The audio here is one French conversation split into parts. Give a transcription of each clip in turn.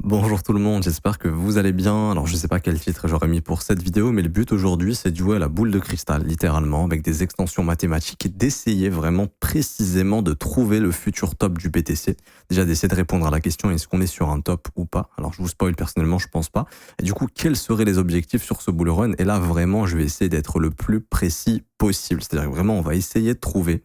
Bonjour tout le monde, j'espère que vous allez bien. Alors je sais pas quel titre j'aurais mis pour cette vidéo, mais le but aujourd'hui c'est de jouer à la boule de cristal, littéralement, avec des extensions mathématiques et d'essayer vraiment précisément de trouver le futur top du BTC. Déjà d'essayer de répondre à la question est-ce qu'on est sur un top ou pas. Alors je vous spoil personnellement, je pense pas. Et du coup, quels seraient les objectifs sur ce bull run? Et là vraiment, je vais essayer d'être le plus précis possible. C'est-à-dire que vraiment, on va essayer de trouver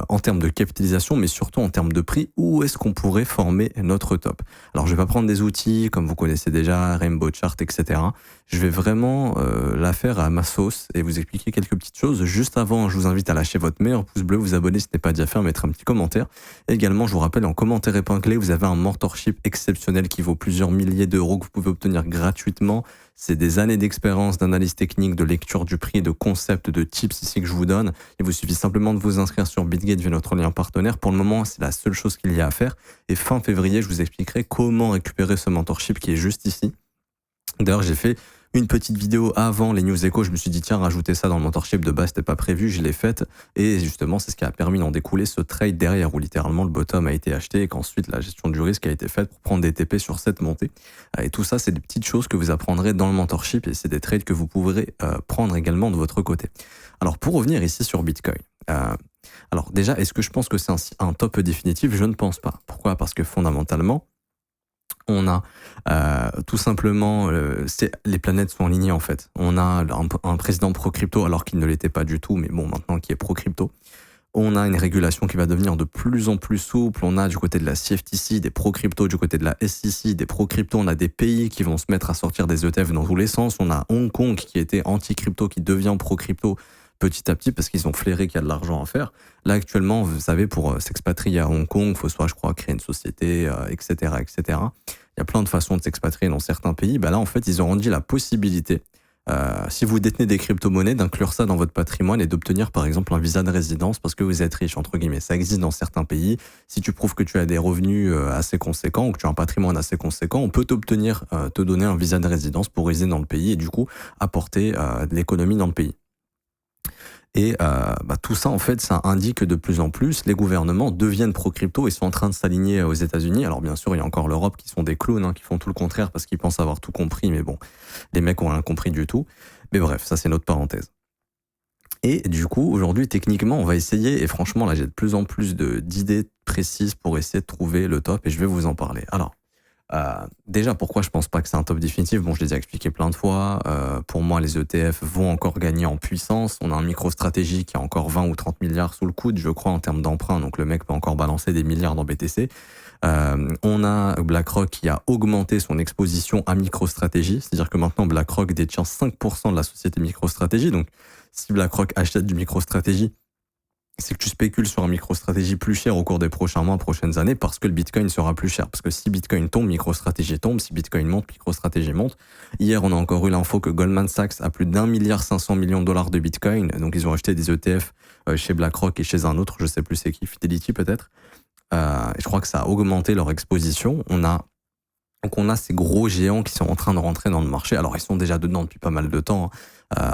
en termes de capitalisation, mais surtout en termes de prix, où est-ce qu'on pourrait former notre top. Alors, je vais pas prendre des outils comme vous connaissez déjà, Rainbow Chart, etc. Je vais vraiment la faire à ma sauce et vous expliquer quelques petites choses. Juste avant, je vous invite à lâcher votre meilleur pouce bleu, vous abonner si ce n'est pas déjà fait, mettre un petit commentaire. Et également, je vous rappelle, en commentaire épinglé, vous avez un mentorship exceptionnel qui vaut plusieurs milliers d'euros que vous pouvez obtenir gratuitement. C'est des années d'expérience, d'analyse technique, de lecture du prix, de concepts, de tips ici que je vous donne. Il vous suffit simplement de vous inscrire sur BitGate via notre lien partenaire. Pour le moment, c'est la seule chose qu'il y a à faire. Et fin février, je vous expliquerai comment récupérer ce mentorship qui est juste ici. D'ailleurs, j'ai fait une petite vidéo avant les news échos. Je me suis dit, tiens, rajouter ça dans le mentorship de base, c'était pas prévu. Je l'ai faite. Et justement, c'est ce qui a permis d'en découler ce trade derrière où littéralement le bottom a été acheté et qu'ensuite la gestion du risque a été faite pour prendre des TP sur cette montée. Et tout ça, c'est des petites choses que vous apprendrez dans le mentorship et c'est des trades que vous pourrez prendre également de votre côté. Alors, pour revenir ici sur Bitcoin. Alors déjà, est-ce que je pense que c'est un top définitif? Je ne pense pas. Pourquoi? Parce que fondamentalement, on a tout simplement, les planètes sont alignées en fait. On a un président pro-crypto alors qu'il ne l'était pas du tout, mais bon, maintenant qui est pro-crypto. On a une régulation qui va devenir de plus en plus souple. On a du côté de la CFTC des pro-crypto, du côté de la SEC des pro-crypto. On a des pays qui vont se mettre à sortir des ETF dans tous les sens. On a Hong Kong qui était anti-crypto, qui devient pro-crypto petit à petit parce qu'ils ont flairé qu'il y a de l'argent à faire. Là, actuellement, vous savez, pour s'expatrier à Hong Kong, il faut soit, je crois, créer une société, etc., etc. Il y a plein de façons de s'expatrier dans certains pays. Bah là, en fait, ils ont rendu la possibilité, si vous détenez des crypto-monnaies, d'inclure ça dans votre patrimoine et d'obtenir, par exemple, un visa de résidence parce que vous êtes riche, entre guillemets. Ça existe dans certains pays. Si tu prouves que tu as des revenus assez conséquents ou que tu as un patrimoine assez conséquent, on peut te donner un visa de résidence pour résider dans le pays et du coup, apporter de l'économie dans le pays. Et tout ça, en fait, ça indique que de plus en plus, les gouvernements deviennent pro-crypto et sont en train de s'aligner aux États-Unis. Alors bien sûr, il y a encore l'Europe qui sont des clones, qui font tout le contraire parce qu'ils pensent avoir tout compris. Mais bon, les mecs ont rien compris du tout. Mais bref, ça c'est notre parenthèse. Et du coup, aujourd'hui, techniquement, on va essayer, et franchement, là, j'ai de plus en plus d'idées précises pour essayer de trouver le top, et je vais vous en parler. Alors, déjà, pourquoi je pense pas que c'est un top définitif? Bon, je l'ai déjà expliqué plein de fois. Pour moi, les ETF vont encore gagner en puissance. On a un MicroStrategy qui a encore 20 ou 30 milliards sous le coude, je crois, en termes d'emprunt. Donc, le mec peut encore balancer des milliards dans BTC. On a BlackRock qui a augmenté son exposition à MicroStrategy. C'est-à-dire que maintenant, BlackRock détient 5% de la société MicroStrategy. Donc, si BlackRock achète du MicroStrategy, c'est que tu spécules sur un MicroStrategy plus cher au cours des prochains mois, prochaines années, parce que le Bitcoin sera plus cher. Parce que si Bitcoin tombe, MicroStrategy tombe. Si Bitcoin monte, MicroStrategy monte. Hier, on a encore eu l'info que Goldman Sachs a plus d'1,5 milliard de Bitcoin. Donc, ils ont acheté des ETF chez BlackRock et chez un autre, je sais plus c'est qui, Fidelity peut-être. Et je crois que ça a augmenté leur exposition. Donc on a ces gros géants qui sont en train de rentrer dans le marché. Alors, ils sont déjà dedans depuis pas mal de temps.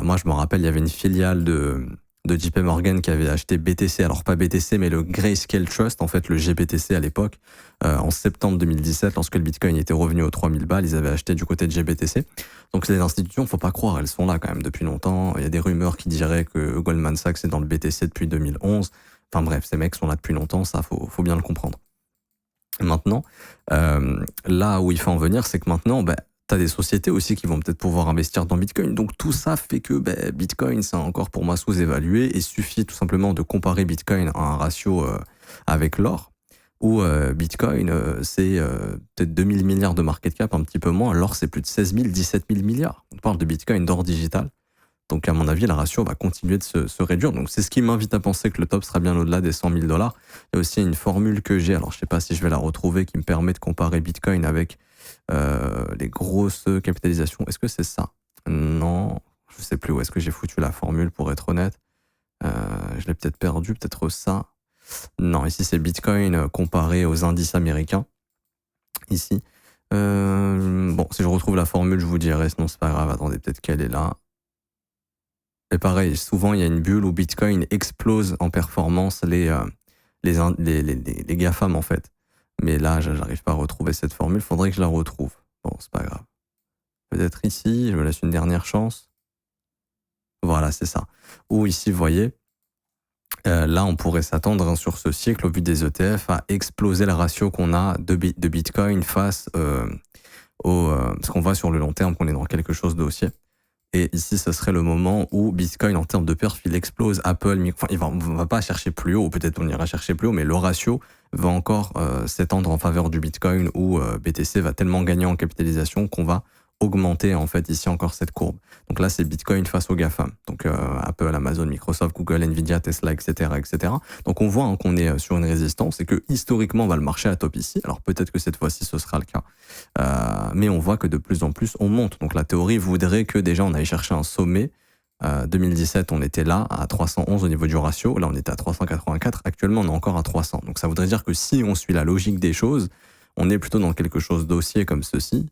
Moi, je me rappelle, il y avait une filiale de JP Morgan qui avait acheté BTC, alors pas BTC, mais le Grayscale Trust, en fait, le GBTC à l'époque, en septembre 2017, lorsque le Bitcoin était revenu aux 3000 balles, ils avaient acheté du côté de GBTC. Donc les institutions, faut pas croire, elles sont là quand même depuis longtemps. Il y a des rumeurs qui diraient que Goldman Sachs est dans le BTC depuis 2011. Enfin bref, ces mecs sont là depuis longtemps, ça, faut bien le comprendre. Maintenant, là où il faut en venir, c'est que maintenant, tu as des sociétés aussi qui vont peut-être pouvoir investir dans Bitcoin. Donc tout ça fait que Bitcoin, c'est encore pour moi sous-évalué. Il suffit tout simplement de comparer Bitcoin à un ratio avec l'or, où Bitcoin, c'est peut-être 2000 milliards de market cap, un petit peu moins. L'or, c'est plus de 16 000, 17 000 milliards. On parle de Bitcoin d'or digital. Donc, à mon avis, la ratio va continuer de se réduire. Donc, c'est ce qui m'invite à penser que le top sera bien au-delà des 100 000 dollars. Il y a aussi une formule que j'ai, alors je sais pas si je vais la retrouver, qui me permet de comparer Bitcoin avec les grosses capitalisations. Est-ce que c'est ça? Non, je sais plus où est-ce que j'ai foutu la formule, pour être honnête. Je l'ai peut-être perdu, peut-être ça. Non, ici, c'est Bitcoin comparé aux indices américains. Ici. Bon, si je retrouve la formule, je vous dirai, sinon c'est pas grave. Attendez, peut-être qu'elle est là. Et pareil, souvent il y a une bulle où Bitcoin explose en performance les GAFAM en fait. Mais là, j'arrive pas à retrouver cette formule. Faudrait que je la retrouve. Bon, c'est pas grave. Peut-être ici, je me laisse une dernière chance. Voilà, c'est ça. Ou ici, vous voyez, là, on pourrait s'attendre sur ce cycle, au vu des ETF, à exploser le ratio qu'on a de Bitcoin face parce qu'on voit sur le long terme qu'on est dans quelque chose de haussier. Et ici, ce serait le moment où Bitcoin, en termes de perf, il explose. Apple, on va pas chercher plus haut, ou peut-être on ira chercher plus haut, mais le ratio va encore s'étendre en faveur du Bitcoin, où BTC va tellement gagner en capitalisation qu'on va augmenter en fait ici encore cette courbe. Donc là, c'est Bitcoin face aux GAFAM. Donc Apple, Amazon, Microsoft, Google, Nvidia, Tesla, etc., etc. Donc on voit qu'on est sur une résistance et que historiquement, on va le marché à top ici. Alors peut-être que cette fois-ci, ce sera le cas. Mais on voit que de plus en plus, on monte. Donc la théorie voudrait que déjà, on aille chercher un sommet. 2017, on était là à 311 au niveau du ratio. Là, on était à 384. Actuellement, on est encore à 300. Donc ça voudrait dire que si on suit la logique des choses, on est plutôt dans quelque chose d'haussier comme ceci.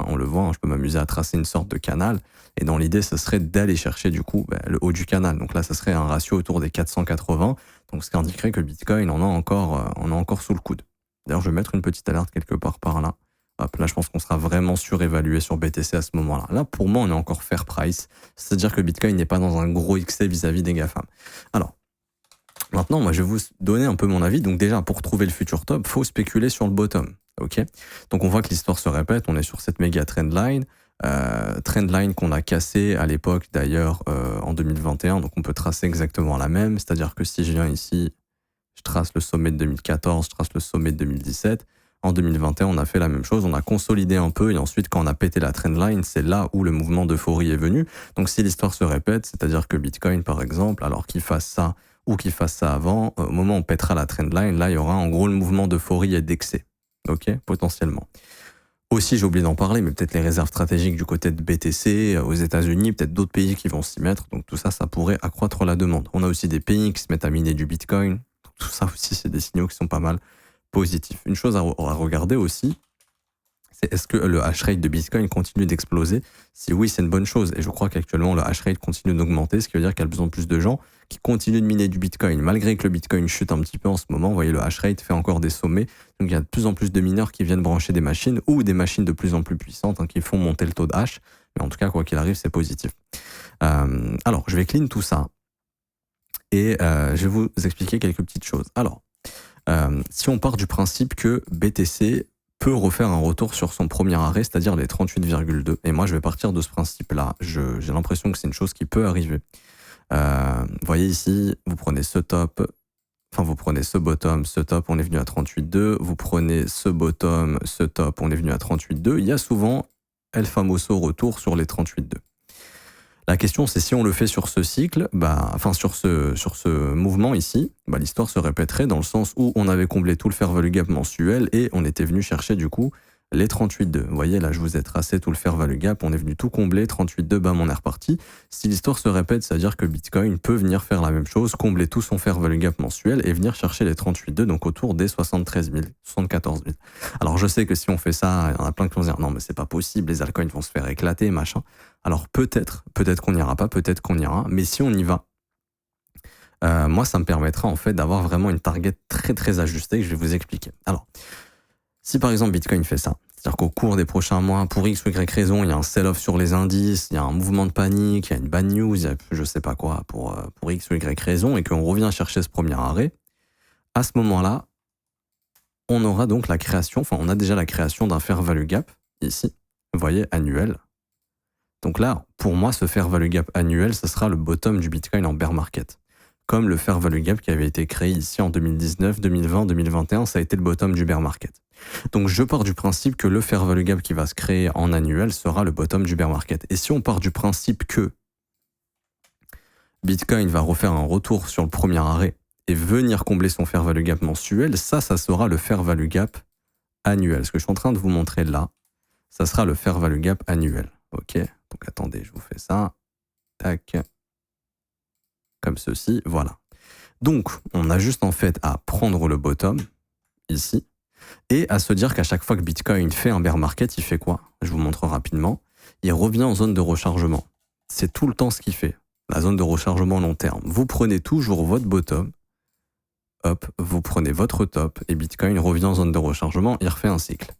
On le voit, je peux m'amuser à tracer une sorte de canal. Et dans l'idée, ce serait d'aller chercher du coup le haut du canal. Donc là, ce serait un ratio autour des 480. Donc ce qui indiquerait que Bitcoin on a encore sous le coude. D'ailleurs, je vais mettre une petite alerte quelque part par là. Hop, là, je pense qu'on sera vraiment surévalué sur BTC à ce moment-là. Là, pour moi, on est encore fair price. C'est-à-dire que Bitcoin n'est pas dans un gros excès vis-à-vis des GAFAM. Alors, maintenant, moi, je vais vous donner un peu mon avis. Donc déjà, pour trouver le futur top, faut spéculer sur le bottom. Ok. Donc on voit que l'histoire se répète. On est sur cette méga trendline. Trendline qu'on a cassée à l'époque d'ailleurs en 2021. Donc on peut tracer exactement la même. C'est-à-dire que si je viens ici, je trace le sommet de 2014, je trace le sommet de 2017. En 2021, on a fait la même chose, on a consolidé un peu et ensuite quand on a pété la trendline, c'est là où le mouvement d'euphorie est venu. Donc si l'histoire se répète, c'est-à-dire que Bitcoin par exemple, alors qu'il fasse ça ou qu'il fasse ça avant, au moment où on pètera la trendline, là il y aura en gros le mouvement d'euphorie et d'excès. Ok, potentiellement. Aussi, j'ai oublié d'en parler, mais peut-être les réserves stratégiques du côté de BTC aux États-Unis, peut-être d'autres pays qui vont s'y mettre. Donc tout ça, ça pourrait accroître la demande. On a aussi des pays qui se mettent à miner du Bitcoin. Tout ça aussi, c'est des signaux qui sont pas mal positif. Une chose à regarder aussi, c'est est-ce que le hash rate de Bitcoin continue d'exploser? Si oui, c'est une bonne chose. Et je crois qu'actuellement, le hash rate continue d'augmenter, ce qui veut dire qu'il y a de plus en plus de gens qui continuent de miner du Bitcoin. Malgré que le Bitcoin chute un petit peu en ce moment, vous voyez, le hash rate fait encore des sommets. Donc il y a de plus en plus de mineurs qui viennent brancher des machines ou des machines de plus en plus puissantes qui font monter le taux de hash. Mais en tout cas, quoi qu'il arrive, c'est positif. Alors, je vais clean tout ça. Et je vais vous expliquer quelques petites choses. Alors, si on part du principe que BTC peut refaire un retour sur son premier arrêt, c'est-à-dire les 38,2, et moi je vais partir de ce principe-là, j'ai l'impression que c'est une chose qui peut arriver. Vous voyez ici, vous prenez ce top, enfin vous prenez ce bottom, ce top, on est venu à 38,2, vous prenez ce bottom, ce top, on est venu à 38,2, il y a souvent El Famoso retour sur les 38,2. La question, c'est si on le fait sur ce cycle, sur ce mouvement ici, l'histoire se répéterait dans le sens où on avait comblé tout le fair value gap mensuel et on était venu chercher du coup les 38,2. Vous voyez, là, je vous ai tracé tout le fair value gap, on est venu tout combler, 38,2, bam, on est reparti. Si l'histoire se répète, c'est-à-dire que Bitcoin peut venir faire la même chose, combler tout son fair value gap mensuel et venir chercher les 38,2, donc autour des 73 000, 74 000. Alors, je sais que si on fait ça, il y en a plein qui vont se dire, non, mais c'est pas possible, les altcoins vont se faire éclater, machin. Alors, peut-être qu'on n'ira pas, peut-être qu'on ira, mais si on y va, moi, ça me permettra en fait d'avoir vraiment une target très très ajustée que je vais vous expliquer. Alors, si par exemple Bitcoin fait ça, c'est-à-dire qu'au cours des prochains mois, pour X ou Y raison, il y a un sell-off sur les indices, il y a un mouvement de panique, il y a une bad news, il y a je sais pas quoi pour X ou Y raison, et qu'on revient chercher ce premier arrêt, à ce moment-là, on aura donc la création, enfin on a déjà la création d'un fair value gap, ici, vous voyez, annuel. Donc là, pour moi, ce fair value gap annuel, ce sera le bottom du Bitcoin en bear market. Comme le fair value gap qui avait été créé ici en 2019, 2020, 2021, ça a été le bottom du bear market. Donc je pars du principe que le fair value gap qui va se créer en annuel sera le bottom du bear market. Et si on part du principe que Bitcoin va refaire un retour sur le premier arrêt et venir combler son fair value gap mensuel, ça sera le fair value gap annuel. Ce que je suis en train de vous montrer là, ça sera le fair value gap annuel. Ok, donc attendez, je vous fais ça. Tac. Comme ceci, voilà. Donc, on a juste en fait à prendre le bottom, ici, et à se dire qu'à chaque fois que Bitcoin fait un bear market, il fait quoi? Je vous montre rapidement. Il revient en zone de rechargement. C'est tout le temps ce qu'il fait. La zone de rechargement long terme. Vous prenez toujours votre bottom, hop, vous prenez votre top et Bitcoin revient en zone de rechargement, il refait un cycle.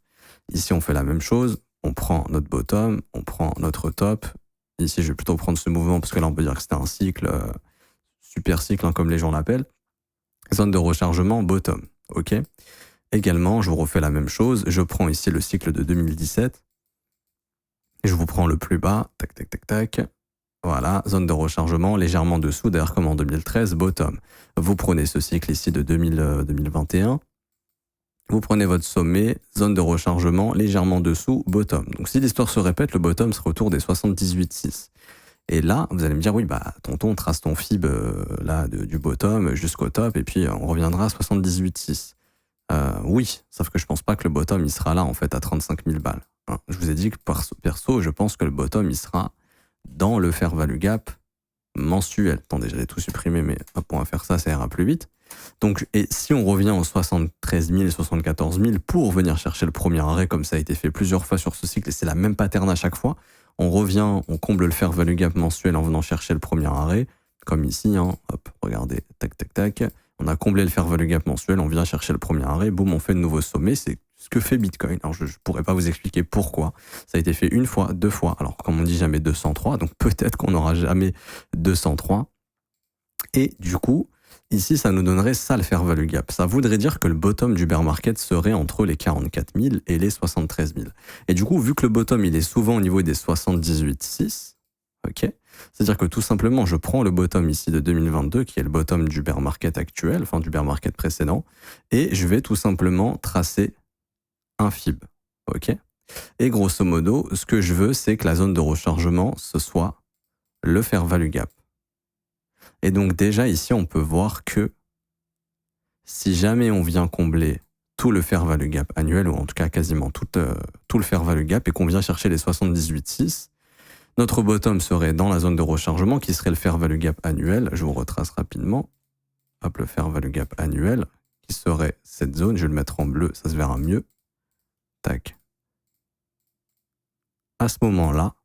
Ici, on fait la même chose, on prend notre bottom, on prend notre top. Ici, je vais plutôt prendre ce mouvement parce que là, on peut dire que c'était un cycle, super cycle, comme les gens l'appellent. Zone de rechargement, bottom, ok. Également, je vous refais la même chose, je prends ici le cycle de 2017, et je vous prends le plus bas, tac, tac, tac, tac. Voilà, zone de rechargement légèrement dessous, d'ailleurs comme en 2013, bottom. Vous prenez ce cycle ici de 2021, vous prenez votre sommet, zone de rechargement légèrement dessous, bottom. Donc si l'histoire se répète, le bottom sera autour des 78,6. Et là, vous allez me dire, oui, bah tonton, trace ton fib là, du bottom jusqu'au top, et puis on reviendra à 78,6. Oui, sauf que je pense pas que le bottom, il sera là, en fait, à 35 000 balles. Hein. Je vous ai dit que perso, je pense que le bottom, il sera dans le fair value gap mensuel. Attendez, j'allais tout supprimer, mais hop, on va faire ça, ça ira plus vite. Donc, et si on revient aux 73 000 et 74 000 pour venir chercher le premier arrêt, comme ça a été fait plusieurs fois sur ce cycle, et c'est la même pattern à chaque fois, on revient, on comble le fair value gap mensuel en venant chercher le premier arrêt, comme ici, hein, hop, regardez, tac, tac, tac, on a comblé le fair value gap mensuel, on vient chercher le premier arrêt, boum, on fait de nouveaux sommets, c'est ce que fait Bitcoin. Alors, je pourrais pas vous expliquer pourquoi. Ça a été fait une fois, deux fois. Alors, comme on dit jamais 203, donc peut-être qu'on n'aura jamais 203. Et du coup, ici, ça nous donnerait ça le fair value gap. Ça voudrait dire que le bottom du bear market serait entre les 44 000 et les 73 000. Et du coup, vu que le bottom, il est souvent au niveau des 78,6, ok, c'est-à-dire que tout simplement, je prends le bottom ici de 2022, qui est le bottom du bear market actuel, enfin du bear market précédent, et je vais tout simplement tracer un fib, ok. Et grosso modo, ce que je veux, c'est que la zone de rechargement, ce soit le fair value gap. Et donc déjà ici, on peut voir que si jamais on vient combler tout le fair value gap annuel, ou en tout cas quasiment tout le fair value gap, et qu'on vient chercher les 78,6, notre bottom serait dans la zone de rechargement, qui serait le fair value gap annuel. Je vous retrace rapidement. Hop, le fair value gap annuel, qui serait cette zone. Je vais le mettre en bleu, ça se verra mieux. Tac. À ce moment-là,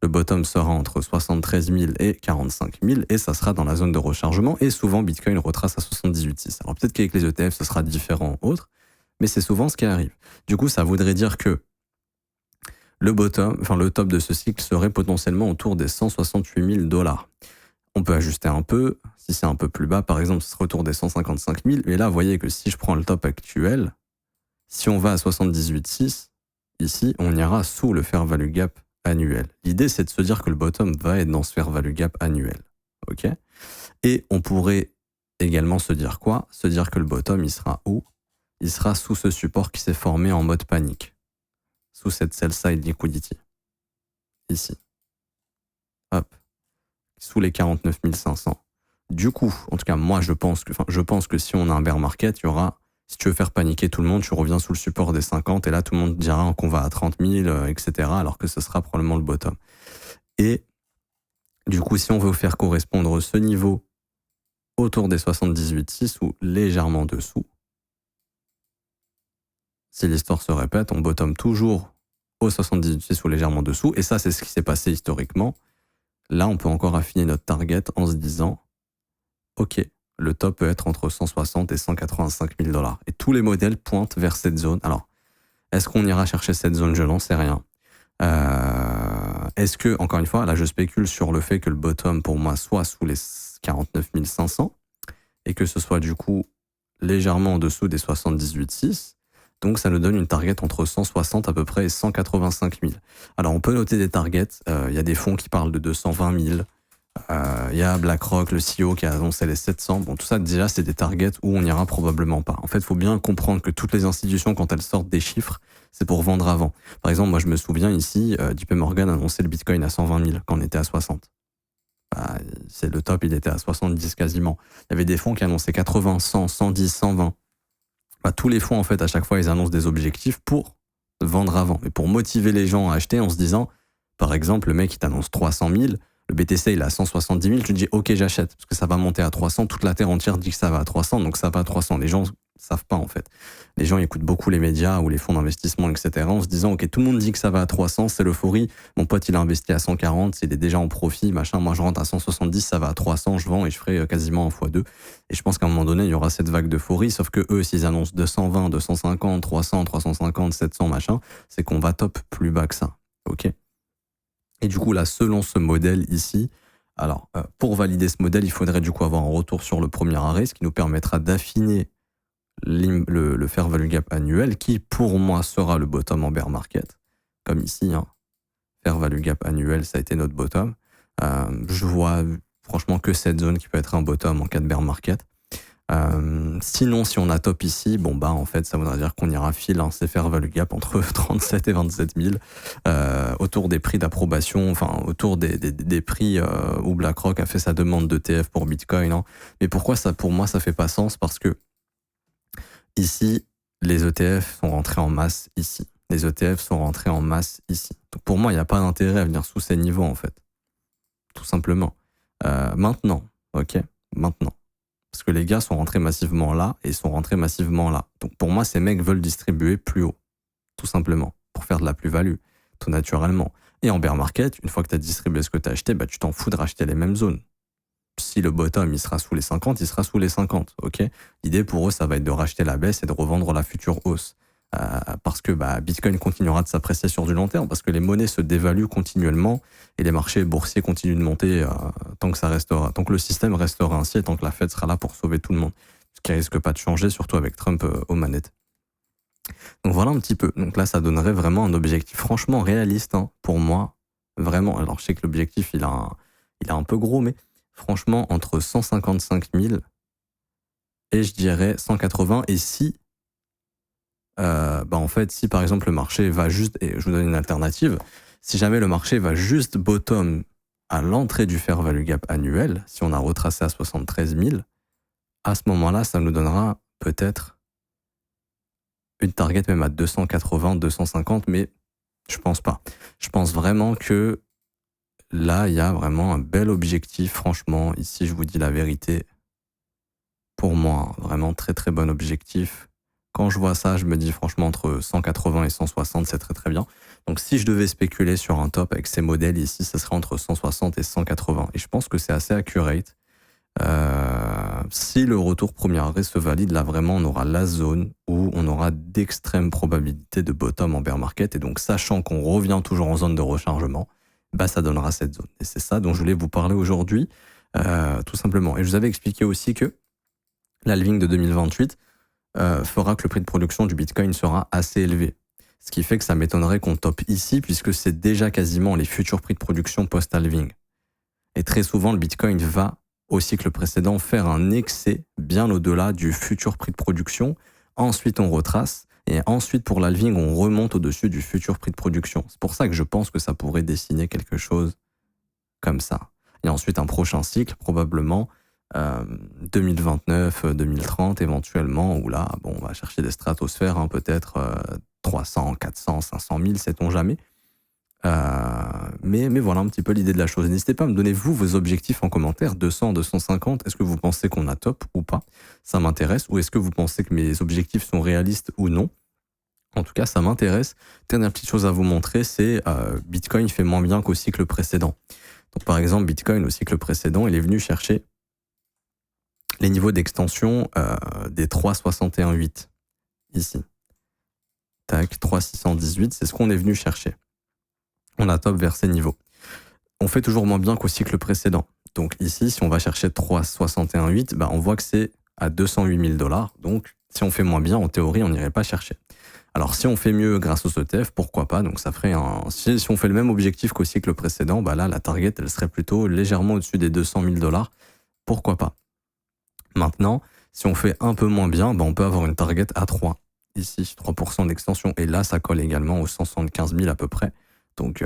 le bottom sera entre 73 000 et 45 000 et ça sera dans la zone de rechargement. Et souvent, Bitcoin retrace à 78,6. Alors peut-être qu'avec les ETF, ce sera différent autre, mais c'est souvent ce qui arrive. Du coup, ça voudrait dire que le bottom, enfin le top de ce cycle serait potentiellement autour des 168 000 $. On peut ajuster un peu. Si c'est un peu plus bas, par exemple, ce serait autour des 155 000. Mais là, vous voyez que si je prends le top actuel, si on va à 78,6, ici, on ira sous le fair value gap annuel. L'idée, c'est de se dire que le bottom va être dans ce fair value gap annuel. Ok ? Et on pourrait également se dire quoi ? Se dire que le bottom, il sera où ? Il sera sous ce support qui s'est formé en mode panique. Sous cette sell side liquidity. Ici. Hop. Sous les 49 500. Du coup, en tout cas, moi, je pense que si on a un bear market, il y aura, si tu veux faire paniquer tout le monde, tu reviens sous le support des 50 et là, tout le monde dira qu'on va à 30 000, etc., alors que ce sera probablement le bottom. Et du coup, si on veut faire correspondre ce niveau autour des 78,6 ou légèrement dessous, si l'histoire se répète, on bottom toujours au 78,6 ou légèrement dessous, et ça, c'est ce qui s'est passé historiquement. Là, on peut encore affiner notre target en se disant, ok, le top peut être entre 160 et 185 000 $. Et tous les modèles pointent vers cette zone. Alors, est-ce qu'on ira chercher cette zone? Je n'en sais rien. Est-ce que, encore une fois, là, je spécule sur le fait que le bottom, pour moi, soit sous les 49 500 et que ce soit, du coup, légèrement en dessous des 78,6. Donc, ça nous donne une target entre 160 à peu près et 185 000. Alors, on peut noter des targets. Il y a des fonds qui parlent de 220 000. Il y a BlackRock, le CEO, qui a annoncé les 700. Bon, tout ça, déjà, c'est des targets où on n'ira probablement pas. En fait, il faut bien comprendre que toutes les institutions, quand elles sortent des chiffres, c'est pour vendre avant. Par exemple, moi, je me souviens ici, JP Morgan a annoncé le Bitcoin à 120 000 quand on était à 60. Bah, c'est le top, il était à 70 quasiment. Il y avait des fonds qui annonçaient 80, 100, 110, 120. Bah, tous les fonds, en fait, à chaque fois, ils annoncent des objectifs pour vendre avant. Mais pour motiver les gens à acheter en se disant, par exemple, le mec, il t'annonce 300 000, le BTC, il est à 170 000, tu te dis, ok, j'achète, parce que ça va monter à 300, toute la terre entière dit que ça va à 300, donc ça va à 300. Les gens savent pas en fait. Les gens écoutent beaucoup les médias ou les fonds d'investissement, etc. en se disant ok, tout le monde dit que ça va à 300, c'est l'euphorie. Mon pote il a investi à 140, il est déjà en profit, machin. Moi je rentre à 170, ça va à 300, je vends et je ferai quasiment 1 x 2. Et je pense qu'à un moment donné il y aura cette vague d'euphorie. Sauf que eux, s'ils annoncent 220, 250, 300, 350, 700, machin, c'est qu'on va top plus bas que ça. Ok. Et du coup là, selon ce modèle ici. Alors, pour valider ce modèle, il faudrait du coup avoir un retour sur le premier arrêt, ce qui nous permettra d'affiner le fair value gap annuel, qui pour moi sera le bottom en bear market, comme ici. Hein. Fair value gap annuel, ça a été notre bottom. Je vois franchement que cette zone qui peut être un bottom en cas de bear market. Sinon, si on a top ici, bon bah en fait ça voudrait dire qu'on ira fil, hein, c'est fair value gap entre 37 et 27 000 autour des prix d'approbation, enfin autour des prix où BlackRock a fait sa demande d'ETF pour Bitcoin. Hein. Mais pourquoi ça, pour moi, ça fait pas sens? Parce que ici, les ETF sont rentrés en masse ici. Les ETF sont rentrés en masse ici. Donc pour moi, il n'y a pas d'intérêt à venir sous ces niveaux en fait, tout simplement. Maintenant, ok, maintenant. Parce que les gars sont rentrés massivement là et sont rentrés massivement là. Donc pour moi, ces mecs veulent distribuer plus haut, tout simplement, pour faire de la plus-value, tout naturellement. Et en bear market, une fois que tu as distribué ce que tu as acheté, bah, tu t'en fous de racheter les mêmes zones. Si le bottom il sera sous les 50, il sera sous les 50. Ok. L'idée pour eux, ça va être de racheter la baisse et de revendre la future hausse. Parce que bah, Bitcoin continuera de s'apprécier sur du long terme, parce que les monnaies se dévaluent continuellement et les marchés boursiers continuent de monter tant que ça restera, tant que le système restera ainsi et tant que la Fed sera là pour sauver tout le monde. Ce qui risque pas de changer, surtout avec Trump aux manettes. Donc voilà un petit peu. Donc là, ça donnerait vraiment un objectif franchement réaliste hein, pour moi. Vraiment. Alors je sais que l'objectif, il a un peu gros, mais franchement, entre 155 000 et je dirais 180. Et si bah en fait, si par exemple le marché va juste, et je vous donne une alternative, si jamais le marché va juste bottom à l'entrée du fair value gap annuel, si on a retracé à 73 000, à ce moment-là, ça nous donnera peut-être une target même à 280, 250, mais je pense pas. Je pense vraiment que là, il y a vraiment un bel objectif, franchement, ici je vous dis la vérité, pour moi, vraiment très très bon objectif. Quand je vois ça, je me dis franchement entre 180 et 160, c'est très très bien. Donc si je devais spéculer sur un top avec ces modèles ici, ça serait entre 160 et 180. Et je pense que c'est assez accurate. Si le retour premier arrêt se valide, là vraiment on aura la zone où on aura d'extrêmes probabilités de bottom en bear market. Et donc sachant qu'on revient toujours en zone de rechargement, bah ça donnera cette zone. Et c'est ça dont je voulais vous parler aujourd'hui, tout simplement. Et je vous avais expliqué aussi que l'halving de 2028 fera que le prix de production du Bitcoin sera assez élevé. Ce qui fait que ça m'étonnerait qu'on top ici, puisque c'est déjà quasiment les futurs prix de production post-halving. Et très souvent, le Bitcoin va, au cycle précédent, faire un excès bien au-delà du futur prix de production. Ensuite, on retrace. Et ensuite, pour l'halving, on remonte au-dessus du futur prix de production. C'est pour ça que je pense que ça pourrait dessiner quelque chose comme ça. Et ensuite, un prochain cycle, probablement 2029, 2030 éventuellement, où là, bon, on va chercher des stratosphères, hein, peut-être 300, 400, 500 000, sait-on jamais. Mais voilà un petit peu l'idée de la chose. N'hésitez pas à me donner vous vos objectifs en commentaire, 200, 250, est-ce que vous pensez qu'on a top ou pas? Ça m'intéresse. Ou est-ce que vous pensez que mes objectifs sont réalistes ou non? En tout cas, ça m'intéresse. Dernière petite chose à vous montrer, c'est Bitcoin fait moins bien qu'au cycle précédent. Donc par exemple, Bitcoin au cycle précédent, il est venu chercher les niveaux d'extension des 3,61,8 ici. Tac, 3,618, c'est ce qu'on est venu chercher. On a top vers ces niveaux. On fait toujours moins bien qu'au cycle précédent. Donc ici, si on va chercher 3,61,8, bah on voit que c'est à 208 000 $. Donc si on fait moins bien, en théorie, on n'irait pas chercher. Alors si on fait mieux grâce aux ETF, pourquoi pas? Donc ça ferait un. Si on fait le même objectif qu'au cycle précédent, bah là, la target, elle serait plutôt légèrement au-dessus des 200 000 $. Pourquoi pas? Maintenant, si on fait un peu moins bien, bah on peut avoir une target à 3. Ici, 3% d'extension. Et là, ça colle également aux 175 000 à peu près. Donc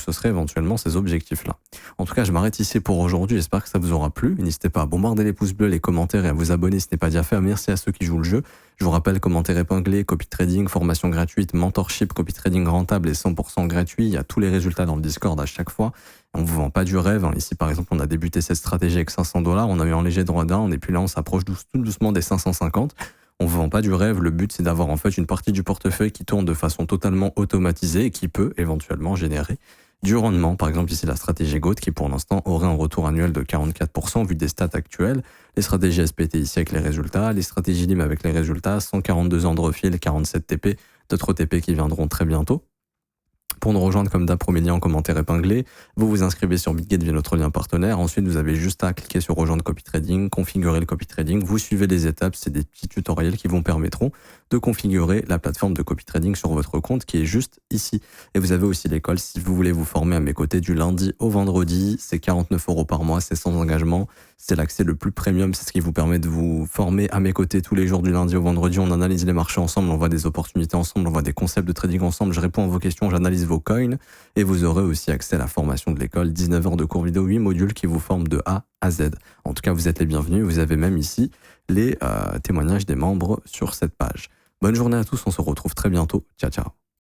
ce serait éventuellement ces objectifs-là. En tout cas, je m'arrête ici pour aujourd'hui. J'espère que ça vous aura plu. N'hésitez pas à bombarder les pouces bleus, les commentaires et à vous abonner si ce n'est pas déjà fait. Merci à ceux qui jouent le jeu. Je vous rappelle, commentaires épinglés, copy trading, formation gratuite, mentorship, copy trading rentable et 100% gratuit. Il y a tous les résultats dans le Discord à chaque fois. On ne vous vend pas du rêve. Ici, par exemple, on a débuté cette stratégie avec 500 $. On a eu un léger drawdown et puis là, on s'approche tout doucement des 550. On ne vend pas du rêve, le but c'est d'avoir en fait une partie du portefeuille qui tourne de façon totalement automatisée et qui peut éventuellement générer du rendement. Par exemple ici la stratégie GOAT qui pour l'instant aurait un retour annuel de 44% vu des stats actuelles, les stratégies SPT ici avec les résultats, les stratégies LIM avec les résultats, 142 ans de refil, 47 TP, d'autres TP qui viendront très bientôt. Pour nous rejoindre comme d'hab, premier lien en commentaire épinglé, vous vous inscrivez sur Bitget via notre lien partenaire. Ensuite, vous avez juste à cliquer sur rejoindre copy trading, configurer le copy trading. Vous suivez les étapes, c'est des petits tutoriels qui vous permettront de configurer la plateforme de copy trading sur votre compte qui est juste ici. Et vous avez aussi l'école si vous voulez vous former à mes côtés du lundi au vendredi. C'est 49 € par mois, c'est sans engagement. C'est l'accès le plus premium, c'est ce qui vous permet de vous former à mes côtés tous les jours du lundi au vendredi. On analyse les marchés ensemble, on voit des opportunités ensemble, on voit des concepts de trading ensemble. Je réponds à vos questions, j'analyse vos coins et vous aurez aussi accès à la formation de l'école, 19 heures de cours vidéo, 8 modules qui vous forment de A à Z. En tout cas, vous êtes les bienvenus. Vous avez même ici les témoignages des membres sur cette page. Bonne journée à tous, on se retrouve très bientôt. Ciao, ciao.